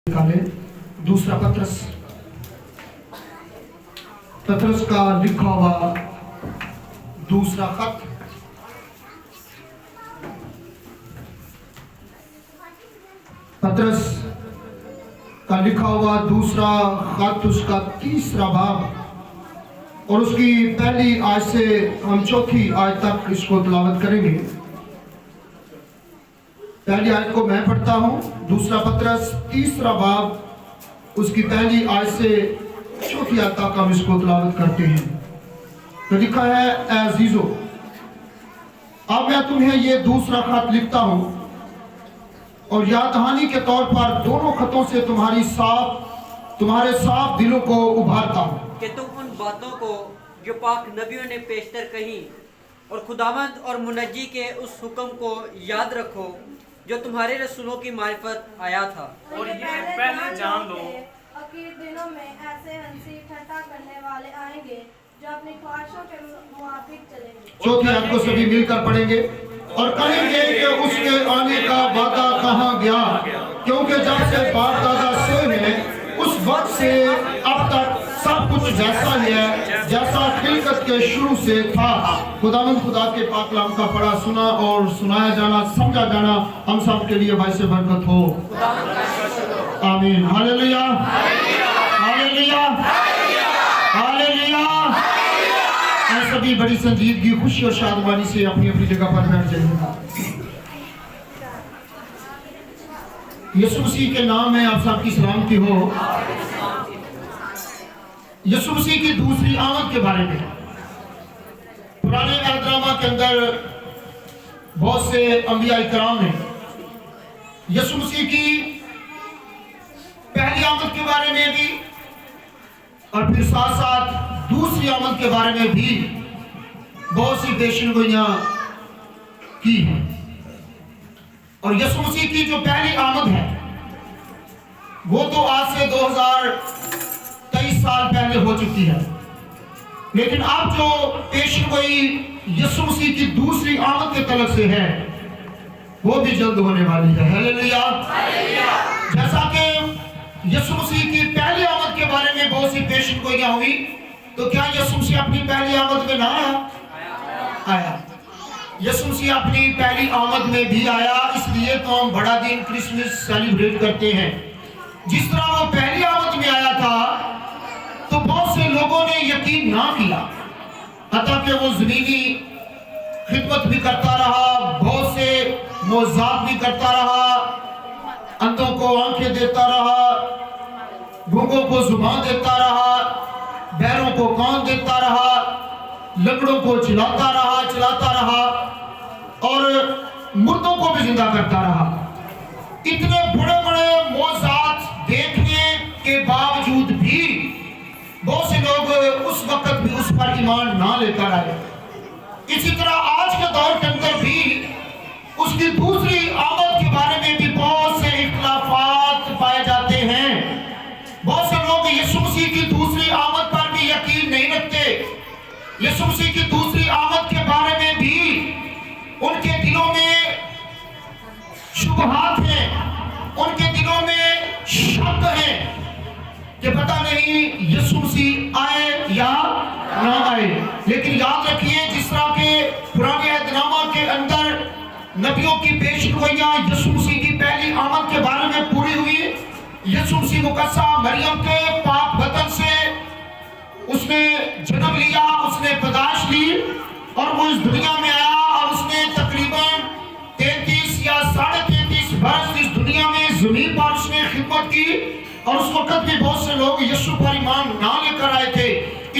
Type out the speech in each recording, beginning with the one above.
निकाले दूसरा पत्रस का लिखा हुआ दूसरा खत, पत्रस का लिखा हुआ दूसरा खत, उसका तीसरा बाब और उसकी पहली आयत से हम चौथी आयत तक इसको तिलावत करेंगे। पहली आयत को मैं पढ़ता हूँ। दूसरा पत्रस तीसरा बाब, उसकी पहली आयत से चौथी आयत तक हम इसको तिलावत करते हैं। तो लिखा है, ऐ अजीजो, अब मैं तुम्हें ये दूसरा खत लिखता हूँ और याद दहानी के तौर पर दोनों खतों से तुम्हारे साफ दिलों को उभारता हूँ कि तुम उन बातों को जो पाक नबियों ने पेशतर कही और खुदावंद और मुनज्जी के उस हुक्म को याद रखो जो तुम्हारे रसूलों की मारिफत आया था। और ये पहले जान लो, आखिर दिनों में ऐसे हंसी ठट्टा करने वाले आएंगे जो अपनी ख्वाहिशों के मुताबिक चलेंगे। चौथी आयत को सभी मिलकर पढ़ेंगे और कहेंगे कि उसके आने का वादा कहाँ गया, क्योंकि जब से बाप दादा सोए हैं उस वक्त से अब तक सब कुछ वैसा ही है जैसा खिलकत के शुरू से था। खुदावंद खुदा के पाक कलाम का पढ़ा, सुना और सुनाया जाना, समझा जाना हम सब के लिए भाई से बरकत हो। आमीन। Hallelujah, hallelujah, hallelujah. सभी बड़ी संजीदगी, खुशी और शादमानी से अपनी अपनी जगह पर बैठ जाइएगा। यीशु मसीह के नाम में आप सबकी सलामती हो। यीशु मसीह की दूसरी आमद के बारे में पुराने अहदनामा के अंदर बहुत से अंबिया इकराम ने यीशु मसीह की पहली आमद के बारे में भी और फिर साथ साथ दूसरी आमद के बारे में भी बहुत सी पेशेनगोइयां की हैं। और यीशु मसीह की जो पहली आमद है वो तो आज से 2023 साल पहले हो चुकी है, लेकिन अब जो पेशेनगोई यीशु मसीह की दूसरी आमद के तलक से है वो भी जल्द होने वाली है। हालेलुया। जैसा कि यीशु मसीह की पहली आमद के बारे में बहुत सी पेशेनगोइयां हुई, तो क्या यीशु मसीह अपनी पहली आमद में ना आया? यीशु मसीह अपनी पहली आमद में भी आया, इसलिए तो हम बड़ा दिन क्रिसमस सेलिब्रेट करते हैं। जिस तरह वो पहली आमद में आया था तो बहुत से लोगों ने यकीन ना किया, हत्ता कि वो ज़मीनी खिदमत भी करता रहा, बहुत से मौज़ात भी करता रहा, अंधों को आंखें देता रहा, गूंगों को जुबान देता रहा, बहरों को कान देता रहा, लंगड़ों को चलाता रहा और मुर्दों को भी जिंदा करता रहा। इतने बड़े बड़े मौज़ात देखने के बावजूद भी बहुत से लोग उस वक्त भी उस पर ईमान ना लेकर आए। इसी तरह आज के दौर के अंदर भी उसकी दूसरी आमद के बारे में भी बहुत से इख्तिलाफात पाए जाते हैं। बहुत से लोग यीशु मसीह की दूसरी आमद पर भी यकीन नहीं रखते। यीशु मसीह की दूसरी आमद के बारे में भी उनके दिलों में शुबहात हैं, उनके दिलों में शक है कि पता नहीं यीशु मसीह आए या ना आए। लेकिन याद रखिए, जिस तरह के पुराने अहदनामा के अंदर नबियों की पेशगोइयां यीशु मसीह की पहली आमद के बारे में पूरी हुई। यीशु मसीह मुकद्दसा मरियम के पाक बतन से उसने जन्म लिया, उसने पैदाइश ली और वो इस दुनिया में आया और उसने तकरीबन 33 या 33.5 बरस इस दुनिया में ज़मीन पर उसने खिदमत की और उस वक्त भी बहुत से लोग यीशु पर ईमान ना लेकर आए थे।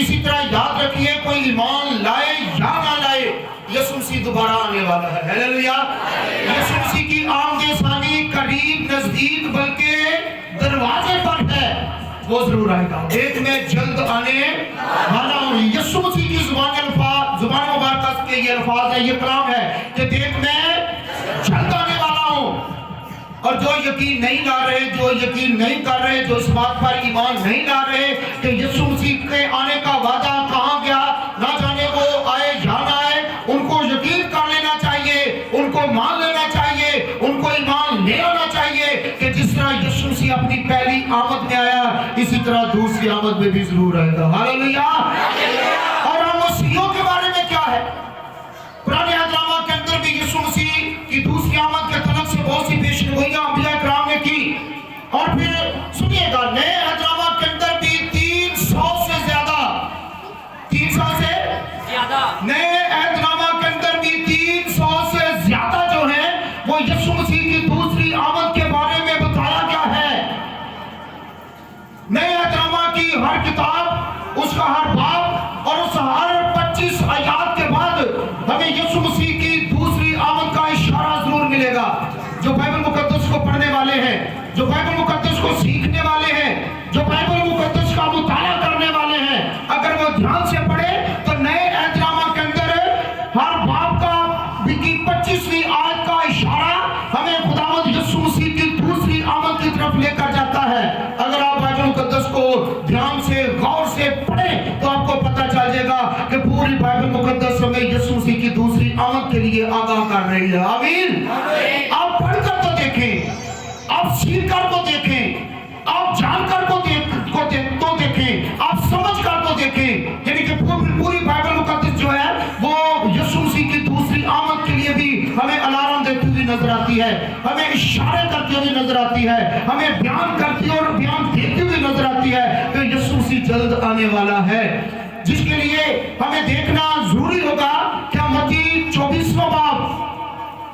इसी तरह याद रखिए, कोई ईमान लाए या ना लाए, यीशु मसीह दोबारा आने वाला है। हालेलुया। यीशु मसीह की आमद-ए-सानी करीब, नजदीक, बल्कि दरवाजे पर है, वो जरूर आएगा। एक में जल्द आने वाला हूँ। यीशु मसीह की जुबान मुबारक के ये अल्फाज है, ये कलाम है कि देख मैं जल्द आने वाला हूँ। और जो यकीन नहीं ला रहे, जो यकीन नहीं कर रहे, जो इस बात पर ईमान नहीं ला रहे कि यीशु मसीह के आने का वादा कहाँ गया, ना जाने वो आए या ना आए, उनको यकीन कर लेना चाहिए, उनको मान लेना चाहिए, उनको ईमान ले आना चाहिए कि जिस तरह यीशु मसीह अपनी पहली इसी तरह दूसरी आमद में भी जरूर आएगा। हालेलुया। और हम मसीहियों के बारे में क्या है, पुराने अहद के अंदर भी यीशु मसीह की दूसरी आमद के तलब से बहुत सी पेशगोइयां अंबिया किराम ने की। और फिर सुनिएगा, नए अहद के अंदर भी 300 से ज्यादा, 300 से ज्यादा, नए अहदनामा के अंदर भी 300 से ज्यादा जो है वो यीशु मसीह की दूसरी आमद के बारे में बताया गया है। नए अहदनामा की हर किताब, उसका हर बाब और उस हर 25 आयत के बाद हमें यीशु मसीह की दूसरी आमद का इशारा जरूर मिलेगा। जो बाइबल मुकद्दस को पढ़ने वाले हैं, जो बाइबल मुकद्दस को सीखने वाले हैं, जो बाइबल मुकद्दस का मुताला करने वाले हैं, अगर वो ध्यान से पढ़े तो नए अहदनामा के अंदर हर बाब का 25वीं आयत का इशारा हमें खुदावंद यीशु मसीह की दूसरी आमद की तरफ लेकर जाता है। अगर आप बाइबल मुकद्दस को ध्यान से गौर से पढ़ें तो आपको पता चल जाएगा कि पूरी बाइबल मुकद्दस हमें यीशु मसीह की दूसरी आमद के लिए आगाह कर रही है। आमीन। आप पढ़कर तो देखें, आप सीखकर तो देखें, आप जानकर तो देखें, आप समझकर तो देखें। यानी कि पूरी बाइबल मुकद्दस जो है वो यीशु मसीह की दूसरी आमद के लिए भी हमें अलार्म देती हुई नजर आती है, हमें इशारे करती हुई नजर आती है, हमें बयान करती और बयान देती हुई नजर आती है कि यीशु मसीह जल्द आने वाला है, जिसके लिए हमें देखना जरूरी होगा। क्या मत्ती 24वां बाब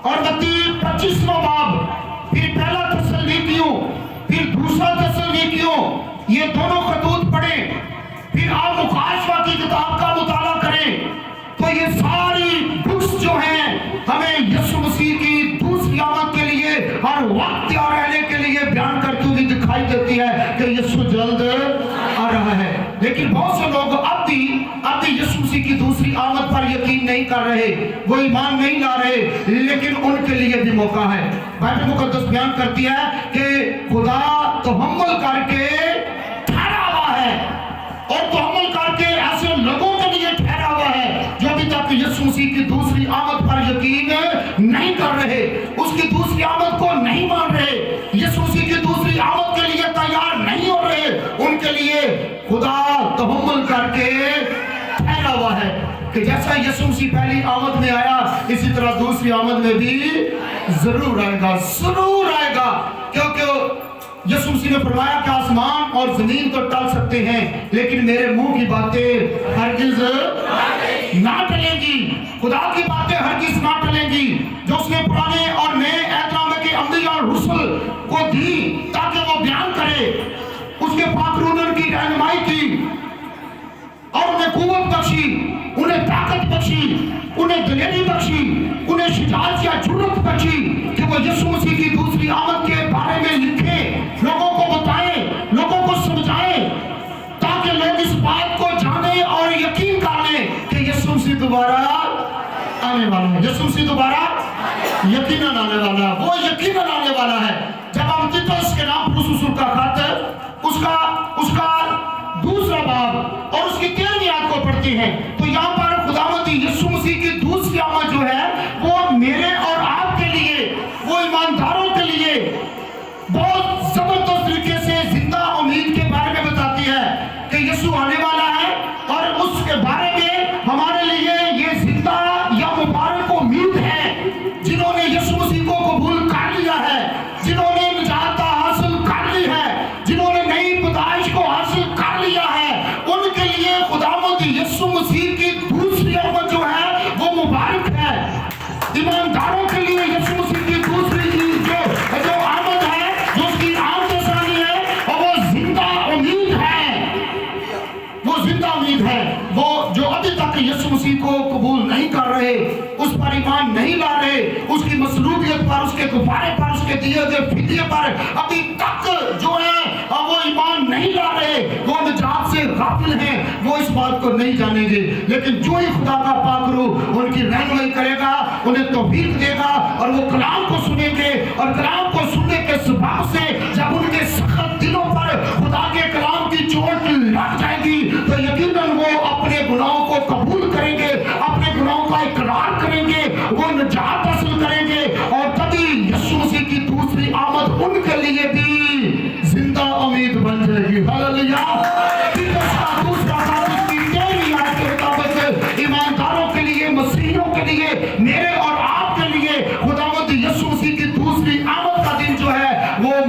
और मत्ती 25वां बाब, फिर पहला थिस्सलुनीकियों, फिर दूसरा थिस्सलुनीकियों, ये दोनों खतूत पढ़ें, फिर आप मुकाशवा की किताब का मुताला करें, तो ये सारी बुक्स जो हैं हमें यीशु मसीह की दूसरी आमद के लिए हर वक्त तैयार रहने के लिए बयान करती हुई दिखाई देती है कि यीशु जल्द आ रहा है। लेकिन बहुत से लोग अब भी यीशु मसीह की दूसरी आमद पर यकीन नहीं कर रहे, वो ईमान नहीं ला रहे, लेकिन उनके लिए भी मौका है। बाइबल मुकद्दस बयान करती है कि खुदा तहम्मुल करके ठहरा हुआ है, और तहम्मुल करके ऐसे लोगों के लिए ठहरा हुआ है जो अभी तक यीशु मसीह की दूसरी आमद पर यकीन नहीं कर रहे, उसकी दूसरी आमद को नहीं मान रहे, यीशु मसीह की दूसरी आमद के लिए तैयार नहीं हो रहे। उनके लिए खुदा तहम्मुल करके ठहरा हुआ है कि जैसा यीशु मसीह पहली आमद में आया, इसी तरह दूसरी आमद में भी जरूर आएगा, जरूर आएगा। क्योंकि यीशु मसीह ने फरमाया कि आसमान और जमीन तो टल सकते हैं, लेकिन मेरे मुंह की बातें हरगिज ना टलेंगी। खुदा की बातें हरगिज ना टलेंगी, जो उसने पुराने और नए अहदनामे के अंबिया और रुसूल को दी ताकि वो बयान करे, उसके पाक रूह ने उनकी रहनुमाई की और उन्हें कुव्वत बख्शी, उन्हें ताकत बख्शी, उन्हें दिलेरी बख्शी, उन्हें शिजात या जुर्रत बख्शी कि वो यीशु मसीह की दूसरी आमद के बारे में लिखे, लोगों को बताएं, लोगों को समझाएं, ताकि लोग इस बात को जाने और यकीन कर लें कि यीशु मसीह दोबारा आने वाला है। यीशु मसीह दोबारा यकीनन आने वाला है, वो यकीनन आने वाला है। जब हम तीतुस के नाम रसूल का खत उसका दूसरा बाब और उसकी 13वीं आयत को पढ़ते हैं तो यहाँ पर खुदावंद यीशु मसीह की दूसरी आमद जो है वो मेरे और आपके लिए, वो ईमानदारों के लिए बहुत जबरदस्त तरीके से जिंदा उम्मीद के बारे में बताती है कि यीशु आने वाला है, और उसके बारे में हमारे लिए ये जिंदा या मुबारक उम्मीद है। जिन्होंने यीशु मसीह को कबूल कर लिया है, जिन्होंने निजात हासिल कर ली है, जिन्होंने नई पैदाइश को हासिल कर लिया है, उनके लिए खुदावंद यीशु मसीह की दूसरी आमद जो है वो मुबारक है। ईमानदारों के लिए यीशु मसीह की दूसरी जो आमद है, जो उसकी आमदसानी है, और वो जिंदा उम्मीद है, वो जिंदा उम्मीद है। वो जो अभी तक यीशु मसीह को कबूल नहीं कर रहे, उस पर ईमान नहीं ला रहे, उसकी मसलूबियत पर, उसके गुब्बारे पर, उसके दिए गए फिदिये पर अभी तक जो है वो ईमान नहीं ला रहे, वो निजात से गाफिल हैं, वो इस बात को नहीं जानेंगे। लेकिन जो ही खुदा का पाक रूह उनकी रहनुमाई करेगा, उन्हें तौफीक देगा, और वो कलाम को सुनेंगे, और कलाम को सुनने के सबब से जब उनके सख्त दिलों पर खुदा के कलाम की चोट लग जाएगी तो यकीनन वो अपने गुनाहों को कबूल करेंगे, अपने गुनाहों का इकरार करेंगे, वो निजात हासिल करेंगे, और तभी यीशु मसीह की दूसरी आमद उनके लिए भी जिंदा उम्मीद बन जाएगी। हालेलुया।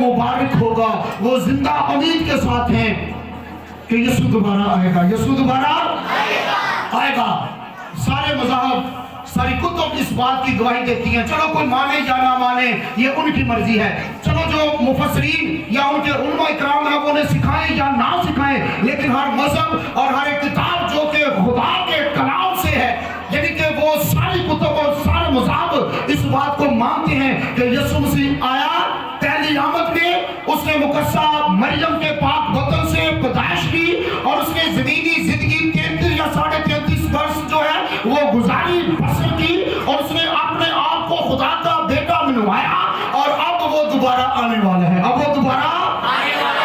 मुबारक होगा। वो जिंदा उम्मीद के साथ हैं कि यीशु दोबारा आएगा, यीशु दोबारा आएगा। सारे मज़हब, सारी कुतुब इस बात की गवाही देती हैं। चलो कोई माने या ना माने, ये उनकी मर्जी है। चलो जो मुफस्सरीन या उनके उलमा इकराम है वो उन्हें सिखाएं या ना सिखाएं, लेकिन हर मजहब और हर एक किताब जो कि खुदा के कलाम से है, यानी कि वो सारी कुतुब और सारे मज़हब इस बात को मानते हैं कि यीशु मसीह आया पहली आमद में, उसने मुकद्दसा मरियम के पाक बतन से पैदाइश की और उसने ज़मीनी ज़िंदगी 33 या 33.5 वर्ष जो है वो गुजारी, बसर की, और उसने अपने आप को खुदा का बेटा मनवाया, और अब वो दोबारा आने वाला है। अब वो दोबारा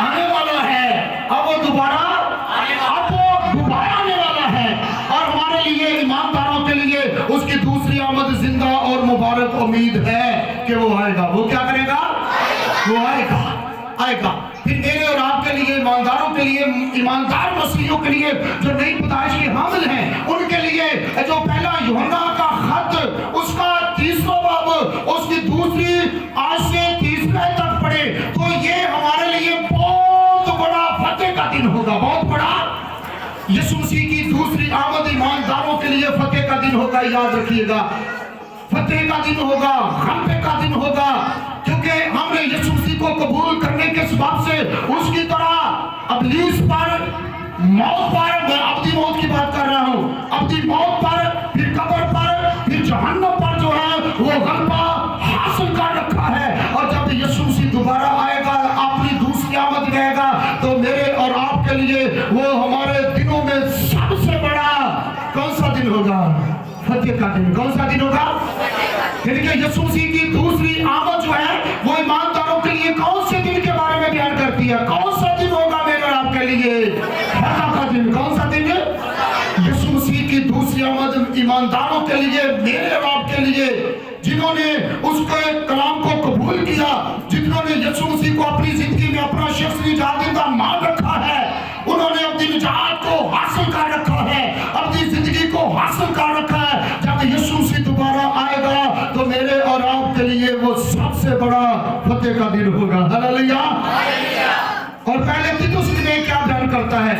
आने वाला है। अब वो दोबारा आने वाला है। और हमारे लिए, ईमानदारों के लिए, उसकी दूसरी आमद जिंदा और मुबारक उम्मीद है कि वो आएगा। वो क्या करेगा? वो आएगा। फिर मेरे और आपके लिए, ईमानदारों के लिए, ईमानदार मसीहियों के लिए जो नई पैदाइश के हामिल हैं, उनके लिए जो पहला यूहन्ना का खत उसका 3वां बाब उसकी दूसरी आज से 30वें तक पढ़े तो ये हमारे लिए बहुत बड़ा फतेह का दिन होगा। बहुत बड़ा यीशु मसीह की दूसरी आमद ईमानदारों के लिए फतेह का दिन होगा। याद रखिएगा, फतेह का दिन होगा, गलबे का दिन होगा, क्योंकि हमने यीशु मसीह को कबूल करने के सबब से उसकी तरह इब्लीस पर, मौत पर, मैं अब्दी मौत की बात कर रहा हूँ, अब्दी मौत पर, फिर कब्र पर, फिर जहन्नम पर जो है वो गलबा हासिल कर रखा है। और जब यीशु मसीह दोबारा आएगा, अपनी दूसरी आमद में आएगा, तो मेरे और आपके लिए वो हमारे दिनों में सबसे बड़ा कौन सा दिन होगा? फतेह का दिन। कौन सा दिन होगा? क्योंकि यीशु मसीह की दूसरी आमद जो है वो ईमानदारों के लिए कौन से दिन के बारे में बयान करती है? कौन सा दिन होगा मेरे और आपके लिए? फतेह का दिन। कौन सा दिन? यीशु मसीह की दूसरी आमद ईमानदारों के लिए, मेरे और आपके लिए, जिन्होंने उसके कलाम को कबूल किया, जिन्होंने यीशु मसीह को अपनी जिंदगी में अपना शख्सी निजात मान रखा है, उन्होंने अपनी निजात को हासिल कर रखा है, अपनी जिंदगी को हासिल कर रखा है। जब यीशु मसीह दोबारा आएगा तो मेरे और आपके लिए वो सबसे बड़ा फतेह का दिन होगा। हालेलुया। और पहले तीतुस में क्या बयान करता है?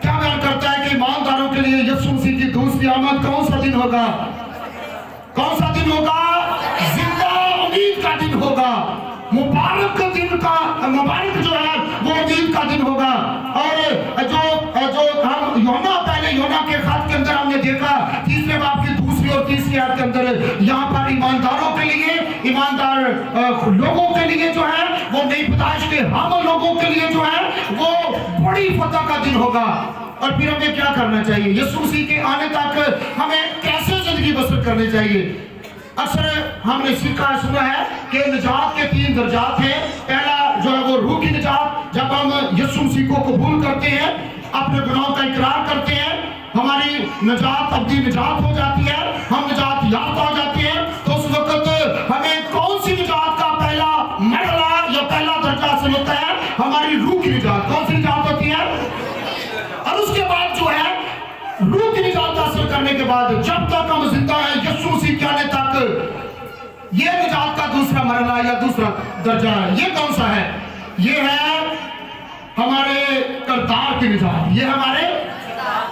क्या बयान करता है कि ईमानदारों के लिए यीशु मसीह की दूसरी आमद कौन सा दिन होगा? कौन सा दिन होगा? जिंदा उम्मीद का दिन होगा। मुबारक दिन का, मुबारक जो है वो उम्मीद का दिन होगा। और जो हम पहले यूहन्ना के खत के अंदर हमने देखा 3 बाब की दूसरी और तीसरी आयत के अंदर, यहाँ पर ईमानदारों के लिए, ईमानदार लोगों के लिए जो है वो नई पैदाइश के हामिल लोगों के लिए जो है वो बड़ी फतह का दिन होगा। और फिर हमें क्या करना चाहिए? यीशु मसीह के आने तक हमें कैसे जिंदगी बसर करनी चाहिए? अक्सर हमने सीखा सुना है कि निजात के 3 दर्जात हैं। पहला जो है वो रूह की निजात, जब हम यीशु मसीह को कबूल करते हैं, अपने गुनाहों का इकरार करते हैं, हमारी निजात अब्दी निजात हो जाती है, हम निजात याफ्ता हो जाते हैं। तो उस वक्त हमें कौन सी निजात का पहला मरहला या पहला दर्जा हासिल होता है? हमारी रूह की निजात। कौन सी निजात होती है? और उसके बाद जो है रूह की निजात हासिल करने के बाद जब तक हम जिंदा हैं यीशु मसीह के आने तक, ये निजात का दूसरा मरहला या दूसरा दर्जा है। ये कौन सा है? ये है हमारे करदार की निजात। ये हमारे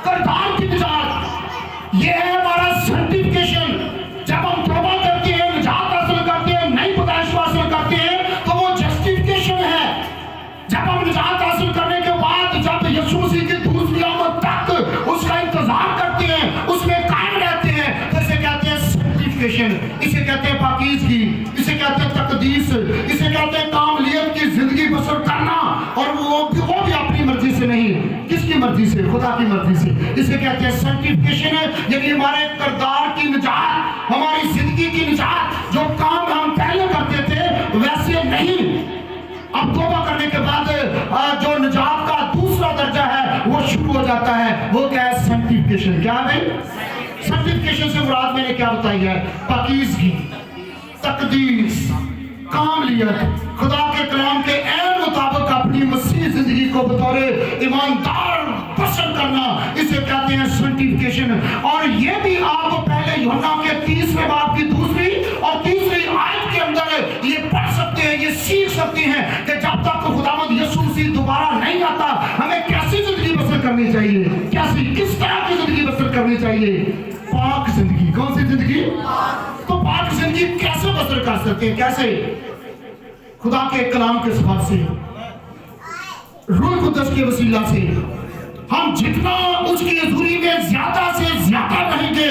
करदार की निजात। ये है हमारा सर्टिफिकेशन। जब हम तौबा करते हैं, निजात हासिल करते हैं, नई पैदाइश हासिल करते हैं, तो वो जस्टिफिकेशन है। जब हम निजात हासिल करने के बाद जब यीशु मसीह की दूसरी आमद तक उसका इंतजार करते हैं, उसमें कायम रहते हैं, तो इसे कहते हैं सर्टिफिकेशन, इसे कहते हैं पाकीज़गी, इसे कहते हैं तकदीस, इसे कहते हैं कामलियत की जिंदगी बसर करना। और वो भी अपनी मर्जी से नहीं, किसकी मर्जी से? खुदा की मर्जी से। इसे कहते हैं सर्टिफिकेशन है, यानी हमारे किरदार की निजात, हमारी जिंदगी की निजात। जो काम हम पहले करते थे वैसे नहीं, अब तौबा करने के बाद जो निजात का दूसरा दर्जा है वो शुरू हो जाता है। वो क्या है? सर्टिफिकेशन। क्या है? सर्टिफिकेशन से मुराद मैंने क्या बताई है? पाकीज़गी, तकदीस, कामलियत, खुदा के कलाम के ऐन मुताबिक अपनी मसीह जिंदगी को बतौर ईमानदार बसर करना, इसे कहते हैं सर्टिफिकेशन। और ये भी आप पहले यूहन्ना के 3 बाब की दूसरी और तीसरी आयत के अंदर ये पढ़ सकते हैं। ये सीख सकते हैं कि जब तक खुदावंद यीशु मसीह दोबारा नहीं आता, हमें कैसी जिंदगी बसर करनी चाहिए, कैसी किस तरह की जिंदगी बसर करनी चाहिए? पाक जिंदगी। कौन सी जिंदगी? तो पाक जिंदगी कैसे बसर कर सकते हैं? कैसे? खुदा के कलाम के सबाब से, रूह कुद्दस के वसीला से हम जितना उसकी हजूरी में ज्यादा से ज्यादा रहेंगे,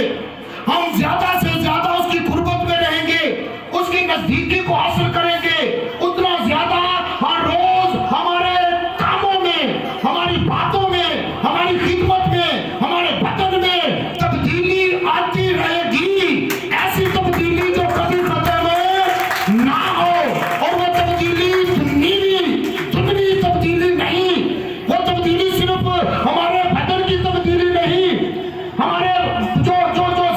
हम ज्यादा से ज्यादा उसकी कुर्बत में रहेंगे, उसकी नजदीकी को हासिल करेंगे, उतना ज्यादा हर रोज हमारे कामों में, हमारी बातों में, हमारी खिदमत में, हमारे बदन में तब्दीली आती रहेगी। ऐसी तब्दीली जो कभी खत्म ना हो, और वो तब्दीली दुनियावी तब्दीली नहीं, वो तब्दीली सिर्फ हमारे बदन की तब्दीली नहीं, हमारे जो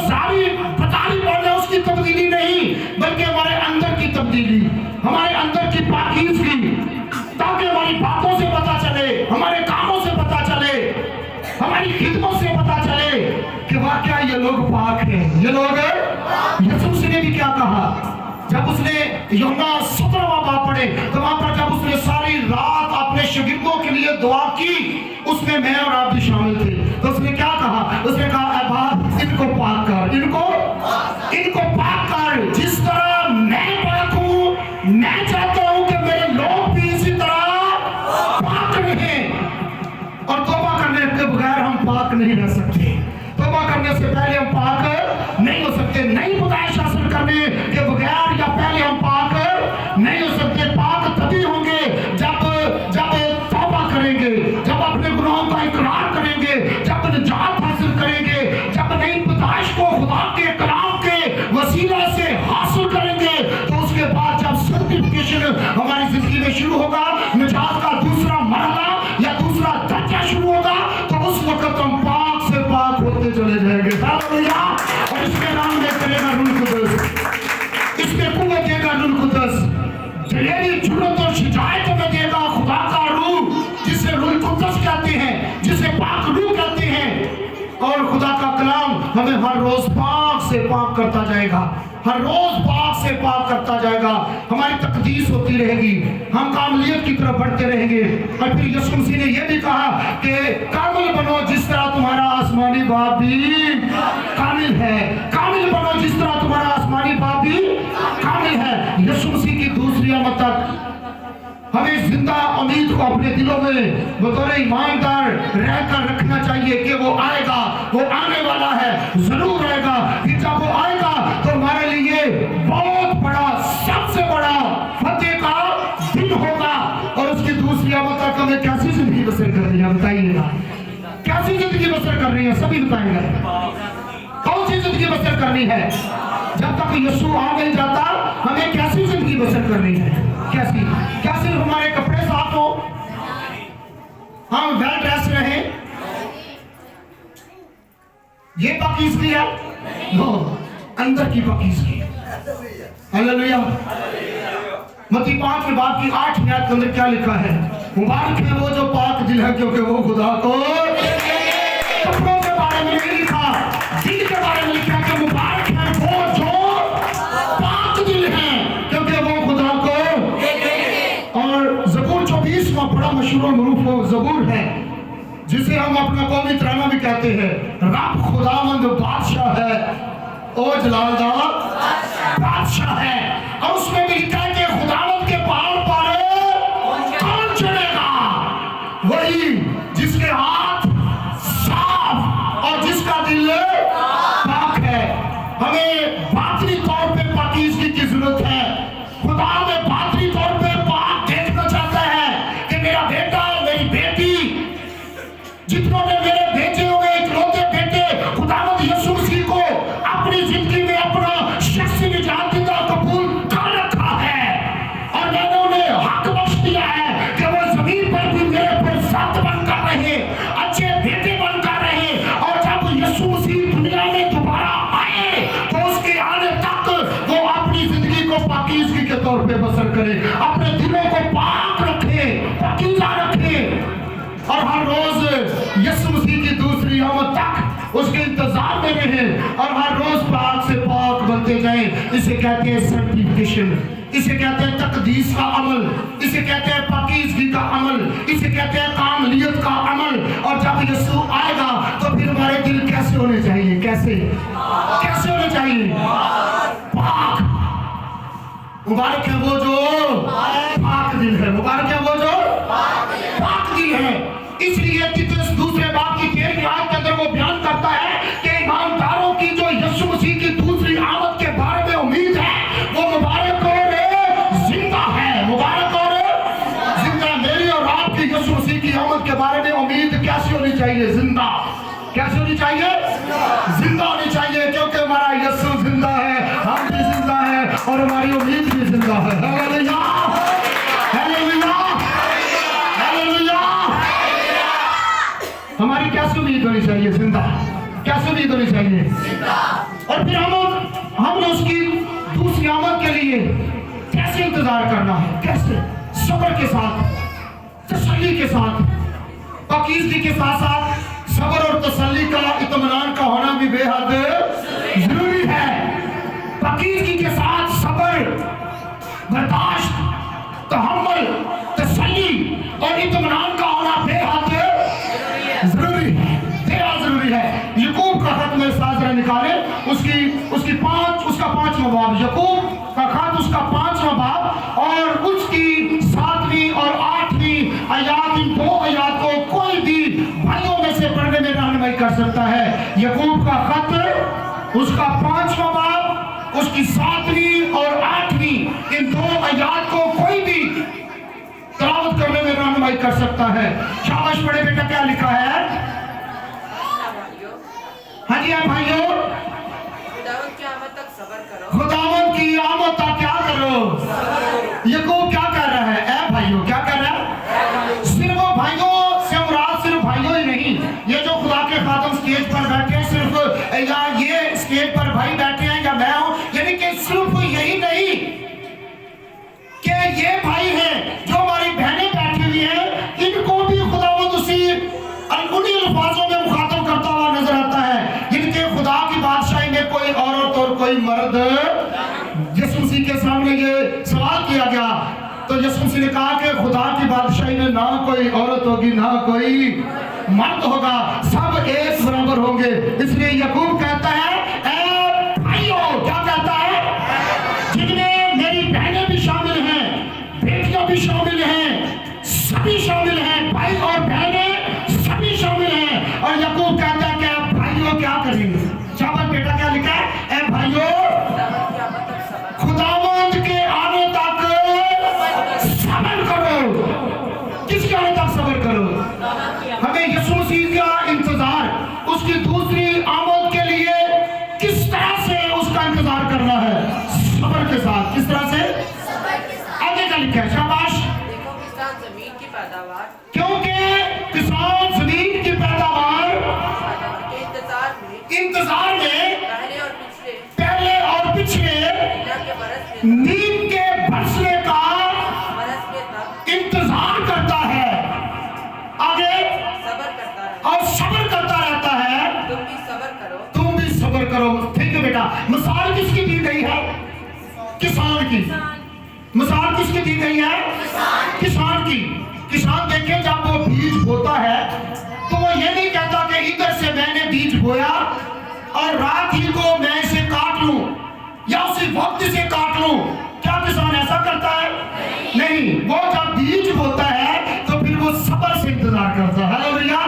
जारी पताली पड़े उसकी तब्दीली नहीं, बल्कि हमारे अंदर की तब्दीली, हमारे अंदर की पाकीज़गी, ताकि हमारी बातों से पता चले, हमारे कामों से पता चले, हमारी खिदमत से पता चले कि वाकया ये लोग पाक हैं, ये लोग। यीशु ने भी क्या कहा जब उसने यूहन्ना 17वां बाब पढ़े, तो वहां पर जब उसने सारी रात अपने शागिर्दों के लिए दुआ की, उसमें मैं और आप भी शामिल थे, तो उसने क्या कहा? उसने कहा, ऐ बाप, इनको पाक कर, इनको पाक कर, जिस तरह मैं पाक हूं, मैं चाहता हूं कि मेरे लोग भी इसी तरह पाक रहें। और तौबा करने के बगैर हम पाक नहीं रह सकते, तौबा करने से पहले हम पाक नहीं हो सकते, नई पैदाइश हासिल करने के बगैर या पहले हम पाक नहीं हो सकते। पाक तभी होंगे जब तौबा करेंगे, जब अपने गुनाहों का इकरार करेंगे, जब निजात हासिल करेंगे, जब नई पैदाइश को खुदा के कलाम के वसीला से हासिल करेंगे, तो उसके बाद जब सर्टिफिकेशन हमारी जिंदगी में शुरू होगा, निजात का दूसरा मरहला या दूसरा दर्जा शुरू होगा, तो उस वक्त हम पाक से पाक होते चले जाएंगे। हालेलुया। और इसके नाम में करेगा रूह कुद्दस, इसमें कुव्वत देगा रूह कुद्दस, जलेली जुर्रत और शिजायत में देगा खुदा का रूह, जिसे रूह कुद्दस कहते हैं, जिसे पाक रूह कहते हैं। और खुदा का कलाम हमें हर रोज पाक से पाक करता जाएगा, हर रोज पाक से पाक करता जाएगा, हमारी तकदीस होती रहेगी, हम कामलियत की तरफ बढ़ते रहेंगे। और फिर यीशु मसीह ने यह भी कहा कि कामिल बनो जिस तरह तुम्हारा आसमानी बाप भी कामिल है, कामिल बनो जिस तरह तुम्हारा आसमानी बाप भी कामिल है। यीशु मसीह की दूसरी आमद तक हमें जिंदा उम्मीद को अपने दिलों में बतौर ईमानदार रहकर रखना चाहिए कि वो आएगा, वो आने वाला है, जरूर आएगा। फिर जब वो आएगा तो हमारे लिए बहुत बड़ा, सबसे बड़ा फतेह का दिन होगा। और उसकी दूसरी आमद तक हमें कैसी जिंदगी बसर करनी है? बताइएगा, कैसी जिंदगी बसर करनी है? सभी बताएंगे कौन सी जिंदगी बसर करनी है? जब तक यीशु आ नहीं जाता, हमें कैसी जिंदगी बसर करनी है? कैसी? क्या सिर्फ हमारे कपड़े साफ हो, हम वेल ड्रेस रहे, ये पाकीज़गी है? नो, अंदर की पाकीज़गी। हालेलुया। मत्ती 5 के बाब की 8 आयत के अंदर क्या लिखा है? मुबारक है वो जो पाक दिल है, क्योंकि वो खुदा को कपड़ों के बारे में नहीं लिखा, दिल के बारे में लिखा कि मुबारक है वो जो पाक दिल है, क्योंकि वो खुदा को। और ज़बूर 24वां बड़ा मशहूर और मरूफ ज़बूर है, जिसे हम अपना कौमी तराना भी कहते हैं। रब खुदावंद बादशाह है, ओ जलालदार बादशाह है। और उसमें भी लिखा है कि खुदावंद के पहाड़ पर कौन चढ़ेगा? वही जिसके हाथ साफ और जिसका दिल पाक है। हमें बातनी तौर पे पाकीज़गी की जरूरत है। खुदा हमें बातनी तौर पे पाक देखना चाहता है कि मेरा बेटा, मेरी बेटी, जितनों ने मेरे भेजे हुए इकलौते बेटे खुदावंद यीशु मसीह को अपनी जिंदगी में अपना शख्सी निजात देता कबूल कर रखा है, और मैंने उन्हें हक बख्श दिया है कि वो जमीन पर भी मेरे पर सत बनकर रहे, अच्छे बेटे बनकर रहे। और जब यीशु मसीह दुनिया में दोबारा आए तो उसके आने तक वो अपनी जिंदगी को पाकीज़गी के तौर पे बसर करे, अपने दिलों को पाक रखे, पाकीज़ा रखे, और हर रोज यीशु मसीह की दूसरी आमद तक उसके इंतजार में रहें, और हर रोज पाक से पाक बनते जाएं। इसे कहते हैं सर्टिफिकेशन। इसे कहते हैं तकदीस का अमल, इसे कहते हैं पाकीज़गी का अमल, इसे कहते हैं कामलियत का अमल। और जब यीशु आएगा तो फिर हमारे दिल कैसे होने चाहिए? कैसे होने चाहिए? पाक। मुबारक है वो जो पाक दिल है, मुबारक है वो जो पाक दिल है। इसलिए तीतुस दूसरे बाब की 13वीं आयत के अंदर वो बयान करता है कि ईमानदारों की जो यीशु मसीह की दूसरी आमद के बारे में उम्मीद है वो मुबारक और जिंदा है, मुबारक और जिंदा। मेरी और आपकी यीशु मसीह की आमद के बारे में उम्मीद कैसी होनी चाहिए? जिंदा। कैसी होनी चाहिए? जिंदा होनी चाहिए, क्योंकि हमारा यीशु जिंदा है, हम भी जिंदा है और हमारी उम्मीद भी जिंदा है। Hallelujah, hallelujah, hallelujah. हमारी कैसी उम्मीद होनी चाहिए? जिंदा। कैसी उम्मीद होनी चाहिए? और फिर हम उसकी दूसरी आमद के लिए कैसे इंतजार करना है? कैसे? सब्र के साथ, तसल्ली के साथ, पाकीज़गी के साथ साथ सब्र और तसल्ली का, इत्मीनान का होना भी बेहद जरूरी है। पाकीज़गी के साथ सब्र, बर्दाश्त, तहम्मुल, तसल्ली और इत्मीनान का होना बेहद जरूरी है, बेहद जरूरी है। याकूब का खत में साजरा निकाले, उसका 5वां बाब, याकूब का खत उसका 5वां बाब और उसकी 7वीं और 8वीं आयत, इन 2 आयत को कोई भी भाइयों में से पढ़ने में रहनुमाई कर सकता है। याकूब का खत उसका 5वां बाब, उसकी 7वीं और 8वीं, इन 2 आयत को कोई भी तिलावत करने में रहनुमाई कर सकता है। शाबाश, पढ़े बेटा, क्या लिखा है? हाँ जी, भाइयों, खुदावंद की आमद तक सब्र करो। खुदावंद की आमद तक क्या करो? याकूब क्या कर रहा है? ऐ भाइयों, क्या कर रहा है? सिर्फ वो भाइयों से मुराद सिर्फ भाइयों ही नहीं, ये जो खुदा के खातम स्टेज पर बैठे हैं, सिर्फ या ये स्टेज पर भाई बैठे हैं या मैं हूं, यानी कि सिर्फ यही नहीं कि ये भाई हैं, जो हमारी बहनें बैठी हुई हैं, इनको भी खुदावंद उन्हीं अल्फाजों में मुखातब करता हुआ नजर आता है जिनके खुदा की बादशाही में कोई औरत और कोई मर्द। यीशु मसीह के सामने ये सवाल किया गया तो यीशु मसीह ने कहा कि खुदा की बादशाही में ना कोई औरत होगी ना कोई मर्द होगा, सब एक बराबर होंगे। इसलिए याकूब कहता है, ऐ भाइयों, क्या कहता है? जिनमें मेरी बहनें भी शामिल हैं, बेटियां भी शामिल हैं, सभी शामिल हैं, भाई और बहनें सभी शामिल हैं। और याकूब कहता है कि भाइयों क्या करेंगे? शाबाश बेटा, क्या लिखा है? ऐ भाइयों, खुदावंद के आने तक सब्र करो। किसके आने तक सब्र करो? हमें यीशु मसीह का इंतजार, उसकी दूसरी आमद के लिए किस तरह से उसका इंतजार करना है? सब्र के साथ। किस तरह से? आगे का लिखा है, शाबाश। देखो किसान जमीन की पैदावार, क्योंकि किसान जमीन की पैदावार के इंतजार में पहले और पिछले नींद के बरसने का इंतजार करता है, आगे सब्र करता है और सब्र करता रहता है। तुम भी सब्र करो। तुम भी सब्र करो। ठीक है बेटा, मिसाल किसकी दी गई है? किसान की। मिसाल किसकी दी गई है? किसान की। किसान देखें, जब वो बीज बोता है तो वो ये नहीं कहता कि इधर से मैंने बीज बोया और रात ही को मैं इसे काट लूं या उसी वक्त से काट लूं। क्या किसान ऐसा करता है? नहीं, वो जब बीज बोता है तो फिर वो सब्र से इंतजार करता है। हालेलुया।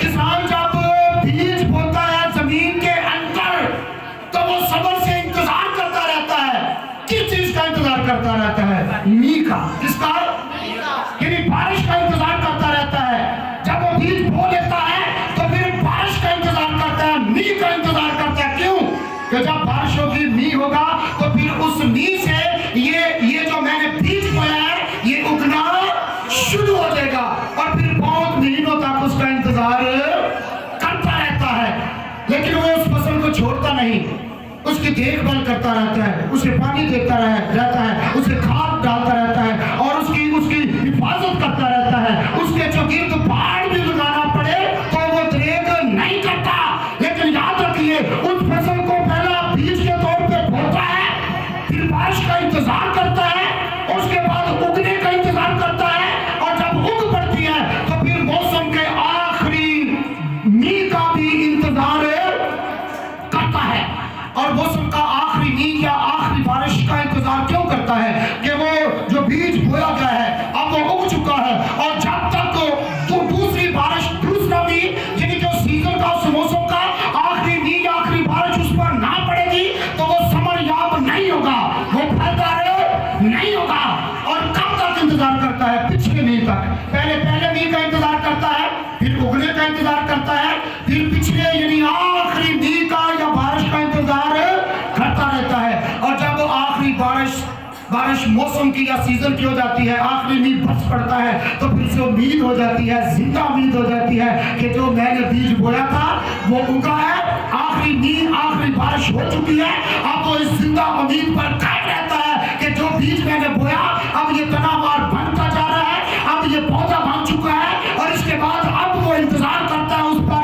किसान जब बीज बोता है जमीन के अंदर तो वो सब्र से इंतजार करता रहता है। किस चीज का इंतजार करता रहता है? मींह का। किसका? यानी बारिश का इंतजार करता रहता है। जब वो बीज बो लेता है तो फिर बारिश का इंतजार करता है, मींह का इंतजार करता है। क्यों? कि जब बारिश होगी, मींह होगा तो फिर उस मींह से ये जो मैंने बीज बोया है ये उगना शुरू हो जाएगा और फिर बहुत महीनों तक उसका इंतजार करता रहता है। लेकिन वो उस फसल को छोड़ता नहीं, उसकी देखभाल करता रहता है, उसे पानी देता रहता है, उसे खाद डालता रहता है और उसकी हिफाजत करता रहता है। उसके जो गिर्द बाढ़ भी लगाना पड़े तो वो दरेग नहीं करता। लेकिन याद रखिए, उस फसल को पहला बीज के तौर पे बोता है, फिर बारिश का इंतजार करता है है। और जब तक दूसरी बारिश, दूसरा भी यानी जो सीजन का, उस मौसम का आखिरी मींह, आखिरी बारिश उस पर ना पड़ेगी तो वो समर याब नहीं होगा, वो फलदार नहीं होगा। और कब तक इंतजार करता है? पिछले मींह तक। पहले मींह का इंतजार करता है, फिर उगने का इंतजार करता है, फिर पिछले यानी आखिरी मींह का या बारिश का इंतजार करता रहता है। और जब आखिरी बारिश मौसम की या सीजन की हो जाती है, आखिरी मींह बरस पड़ता है, तो फिर से उम्मीद हो जाती है, जिंदा उम्मीद हो जाती है कि जो मैंने बीज बोया था वो उगा है, आखिरी मींह, आखिरी बारिश हो चुकी है। अब वो इस जिंदा उम्मीद पर कायम रहता है कि जो बीज मैंने बोया अब ये तनावार बनता जा रहा है, अब ये पौधा बन चुका है, और इसके बाद अब वो इंतजार करता है उस पर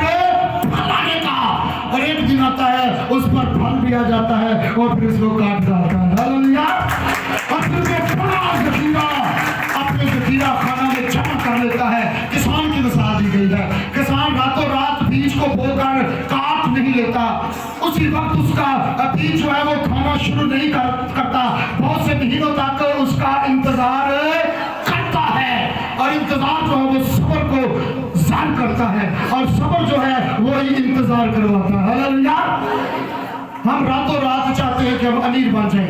फल आने का। और एक दिन आता है उस पर फल भी आ जाता है और फिर उसको काट जाता है। हालेलुया। और फिर वो बड़ा ज़ख़ीरा अपने ज़ख़ीरा खाना में जमा कर लेता है। किसान की मिसाल दी गई है। किसान रातों रात बीज को बोकर काट नहीं लेता, उसी वक्त उसका बीज जो है वो खाना शुरू नहीं करता, बहुत से महीनों तक उसका इंतजार करता है। और इंतजार जो है वो सब्र को जान करता है, और सब्र जो है वो ही इंतजार करवाता है। हालेलुया। हम रातों रात चाहते हैं कि हम अमीर बन जाएं,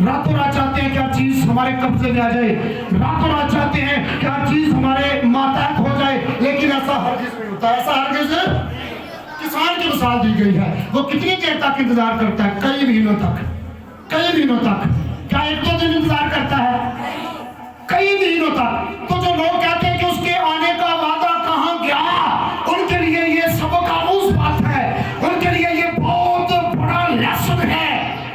रातों रात चाहते हैं कि हर चीज हमारे कब्जे में आ जाए, रातों रात चाहते हैं कि हर चीज हमारे मातहत हो जाए, लेकिन ऐसा हरगिज़ नहीं होता। ऐसा हरगिज़ किसान की मिसाल दी गई है। वो कितनी देर तक इंतजार करता है? कई महीनों तक, कई महीनों तक। क्या एक दो दिन इंतजार करता है? कई महीनों तक। तो जो लोग कहते हैं कि उसके आने का वादा कहाँ गया, उनके लिए ये सबक आमूज़ बात है, उनके लिए ये बहुत बड़ा लेसन है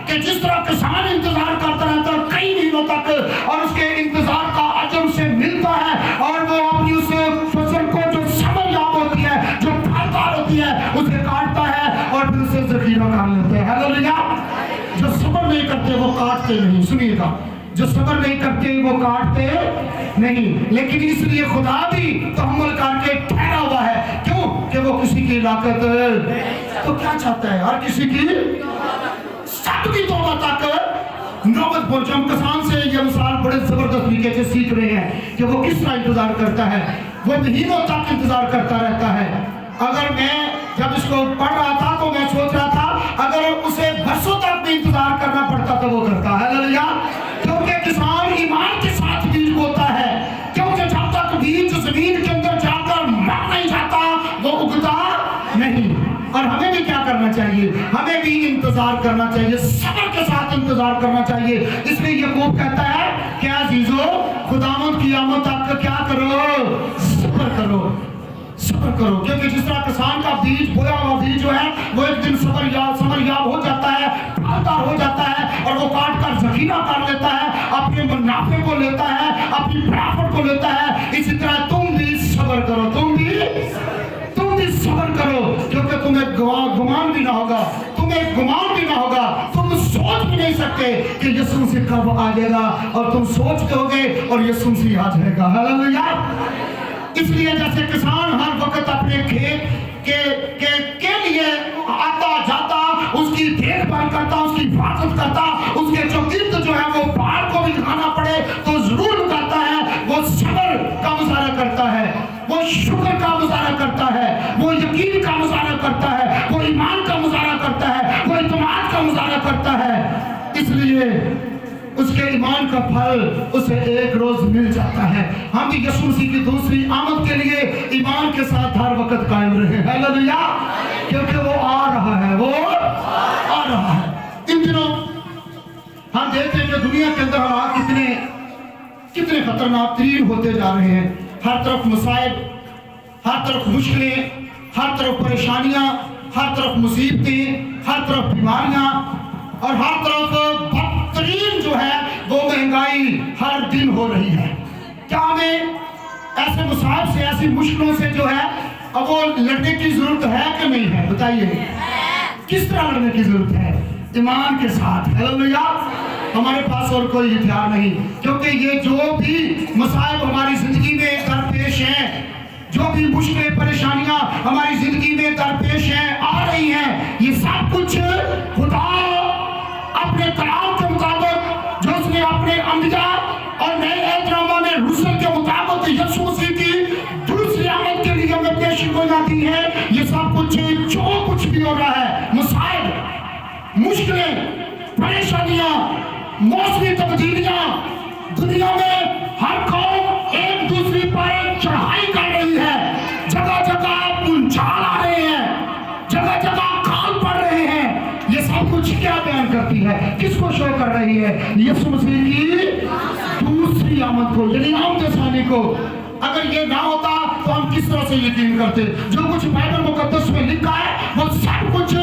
कि जिस तरह किसान इंतजार करता रहता है कई महीनों तक, और उसके इंतजार का अजर उसे मिलता है, और वो अपनी उस फसल को जो समर याब होती है, जो फलदार होती है, उसे काटता है और फिर उसे ज़ख़ीरा कर लेते हैं। हालेलुया। जो सब्र नहीं करते वो काटते नहीं। सुनिएगा, जो सब्र नहीं करते वो काटते नहीं, लेकिन इसलिए खुदा भी तहम्मुल करके ठहरा हुआ है। क्यों? कि वो किसी की लाकत तो क्या चाहता है? हर किसी की सबकी तौबा तक नौबत पहुंचे। हम किसान से ये मिसाल बड़े जबरदस्त तरीके से सीख रहे हैं कि वो किस तरह इंतजार करता है। वो महीनों तक इंतजार करता रहता है। अगर मैं जब इसको पढ़ रहा था तो मैं सोच रहा था अगर उसे बरसों तक भी इंतजार करना पड़ता तो वो करता है। हालेलुया। क्योंकि किसान ईमान के साथ बीज बोता है, क्योंकि जब तक बीज जमीन के अंदर जाकर मर नहीं जाता वो उगता नहीं। और हमें भी क्या करना चाहिए? हमें भी इंतजार करना चाहिए, सब्र के साथ इंतजार करना चाहिए। इसलिए याकूब कहता है कि अजीजों, खुदावंद की आमद तक क्या करो? सब्र करो, सब्र करो। क्योंकि जिस तरह किसान का बीज, बोया हुआ बीज जो है वो एक दिन समर याब हो जाता है, फलदार हो जाता है, और वो काट कर ज़ख़ीरा कर लेता है, अपने मुनाफे को लेता है, अपनी प्रॉफिट को लेता है। इसी तरह तुम भी सब्र करो, तुम भी सब्र करो, क्योंकि तुम्हें गुमान भी ना होगा, तुम्हें गुमान भी ना होगा, तुम सोच भी नहीं सकते कि यीशु मसीह कब आ जाएगा, और तुम सोचते होगे और यीशु मसीह आ जाएगा। हालेलुया। इसलिए जैसे किसान हर वक्त अपने खेत के लिए आता जाता, उसकी देखभाल करता, उसकी हिफाजत करता, उसके जो गिर्द जो है वो बाढ़ को भी खाना पड़े तो जरूर उगाता है, वो सब्र का मुजाहरा करता है, वो शुक्र का मुजाहरा करता है, वो यकीन का मुजाहरा करता है, वो ईमान का मुजाहरा करता है, वो इत्मीनान का मुजाहरा करता है। इसलिए उसके ईमान का फल उसे एक रोज मिल जाता है। हम भी यीशु मसीह की दूसरी आमद के लिए ईमान के साथ हर वक्त कायम रहे। हालेलुया। क्योंकि वो आ रहा है, वो आ रहा है। इन दिनों हम देखते हैं कि दुनिया के अंदर हालात कितने खतरनाक तरीन होते जा रहे हैं। हर तरफ मसाइब, हर तरफ मुश्किलें, हर तरफ परेशानियां, हर तरफ मुसीबतें, हर तरफ बीमारियां, और हर तरफ बदतरीन जो है वो महंगाई हर दिन हो रही है। क्या हमें ऐसे मुसाइब से, ऐसी मुश्किलों से जो है अब वो लड़ने की जरूरत है कि नहीं है? बताइए, किस तरह लड़ने की जरूरत है? ईमान के साथ। हालेलुया। हमारे पास और कोई हथियार नहीं, क्योंकि ये जो भी मसाइब हमारी जिंदगी में दरपेश हैं, जो भी मुश्किलें परेशानियां हमारी जिंदगी में दरपेश हैं, आ रही हैं, ये सब कुछ खुदा अपने कलाम के मुताबिक जो उसने अपने अंबिया और नए एहतरामा में रुसल के मुताबिक यीशु आती है, ये सब कुछ जो कुछ भी हो रहा है, मुसाइब, मुश्किलें, परेशानियां, मौसमी तब्दीलियां, दुनिया में हर कौम एक दूसरे पर चढ़ाई कर रही है, जगह जगह भूचाल आ रहे हैं, जगह जगह काल पड़ रहे हैं। ये सब कुछ क्या बयान करती है, किसको शो कर रही है? यीशु मसीह की दूसरी आमद को, यानी आमद सानी को। अगर ये ना होता तो हम किस तरह से यकीन करते? जो कुछ बाइबल मुकद्दस में लिखा है वो सब कुछ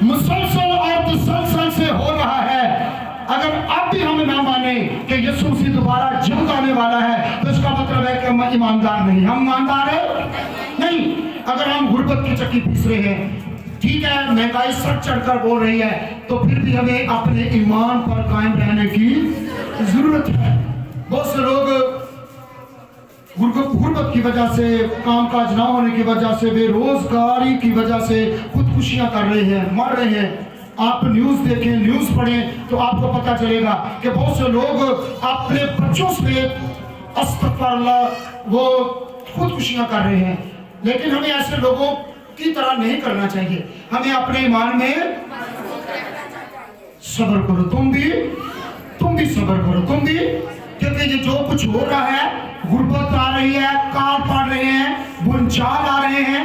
मुसलसल और तसलसल से हो रहा है। अगर अब भी हम ना माने कि यीशु मसीह दोबारा जल्द आने वाला है, तो इसका मतलब है कि हम ईमानदार नहीं। हम ईमानदार हैं नहीं। अगर हम गुर्बत की चक्की पीस रहे हैं, ठीक है, महंगाई सर चढ़कर बोल रही है, तो फिर भी हमें अपने ईमान पर कायम रहने की जरूरत है। बहुत से लोग गुर्बत की वजह से, कामकाज ना होने की वजह से, बेरोजगारी की वजह से खुदकुशियां कर रहे हैं, मर रहे हैं। आप न्यूज़ देखें, न्यूज़ पढ़ें तो आपको पता चलेगा कि बहुत से लोग अपने बच्चों से अस्तगफिरुल्लाह वो खुदकुशियां कर रहे हैं। लेकिन हमें ऐसे लोगों की तरह नहीं करना चाहिए। हमें अपने ईमान में सब्र करो, तुम भी सब्र करो, तुम भी, क्योंकि ये जो कुछ हो रहा है, गुर्बत आ रही है, काल पड़ रहे हैं, भूचाल आ रहे हैं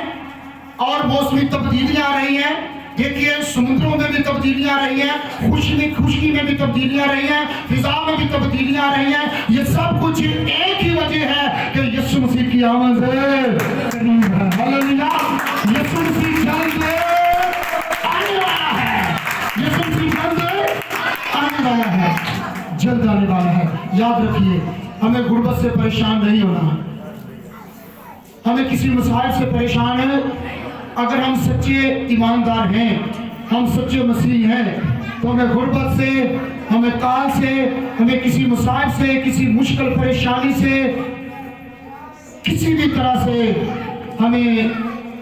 और मौसमी तब्दीलियां आ रही हैं। देखिए, समुद्रों में भी तब्दीलियां आ रही हैं, खुशकी में भी तब्दीलियां आ रही हैं, फिजा में भी तब्दीलियां आ रही हैं। ये सब कुछ एक ही वजह है कि यीशु मसीह की आमद करीब है। हालेलुया! यीशु मसीह जल्द आने वाला है। यीशु मसीह जल्द आने वाला है, जल्द आने वाला है। याद रखिए, हमें गुर्बत से परेशान नहीं होना, हमें किसी मसाइल से परेशान है। अगर हम सच्चे ईमानदार हैं, हम सच्चे मसीह हैं, तो हमें गुर्बत से, हमें काल से, हमें किसी मुसाइब से, किसी मुश्किल परेशानी से, किसी भी तरह से हमें